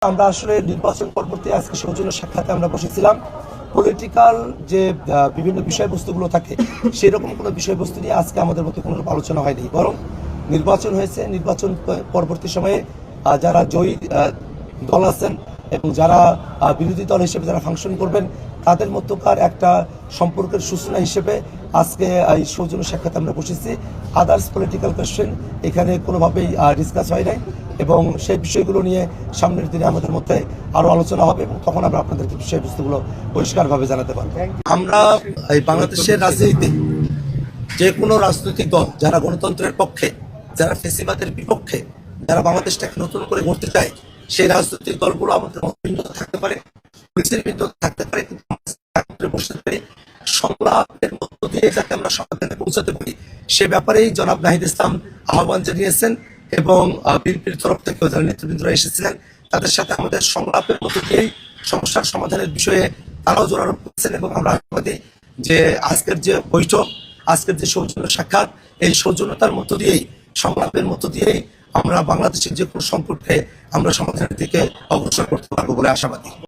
আমরা আসলে নির্বাচন পরবর্তী আজকে সৌজন্য সাক্ষাতে আমরা বসেছিলাম। পলিটিক্যাল যে বিভিন্ন বিষয়বস্তুগুলো থাকে সেরকম কোনো বিষয়বস্তু নিয়ে আজকে আমাদের মধ্যে কোনো আলোচনা হয়নি, বরং নির্বাচন হয়েছে। নির্বাচন পরবর্তী সময়ে যারা জয়ী দল আছেন এবং যারা বিরোধী দল হিসেবে যারা ফাংশন করবেন তাদের মধ্যকার একটা সম্পর্কের সূচনা হিসেবে আজকে এই সৌজন্য সাক্ষাতে আমরা বসেছি। আদার্স পলিটিক্যাল কোয়েশ্চেন এখানে কোনোভাবেই ডিসকাস হয় নাই এবং সেই বিষয়গুলো নিয়ে সামনের দিনে আমাদের মধ্যে আরো আলোচনা হবে এবং তখন আমরা আপনাদেরকে বিষয়বস্তুগুলো পরিষ্কারভাবে জানাতে পারবো। আমরা এই বাংলাদেশের রাজনীতিতে যে কোনো রাজনৈতিক দল যারা গণতন্ত্রের পক্ষে, যারা ফেসিবাদের বিপক্ষে, যারা বাংলাদেশটাকে নতুন করে গড়তে চায়, সেই রাজনৈতিক দলগুলো আমাদের মতভিন্নতা থাকতে পারে, পুলিশের ভিন্নতা থাকতে পারে, কিন্তু বসতে পারে সংলাপের মধ্য দিয়ে যাতে আমরা সমাধানে পৌঁছাতে পারি সে ব্যাপারেই জনাব নাহিদ ইসলাম আহ্বান জানিয়েছেন এবং বিএনপির তরফ থেকেও যারা নেতৃবৃন্দরা এসেছিলেন তাদের সাথে আমাদের সংলাপের মধ্য দিয়েই সমস্যার সমাধানের বিষয়ে তারাও জোরারোপ করছেন এবং আমরা আশাবাদী যে আজকের যে বৈঠক, আজকের যে সৌজন্য সাক্ষাৎ, এই সৌজন্যতার মধ্য দিয়েই, সংলাপের মধ্য দিয়েই আমরা বাংলাদেশের যে কোনো সংকটকে আমরা সমাধানের দিকে অগ্রসর করতে পারবো বলে আশাবাদী।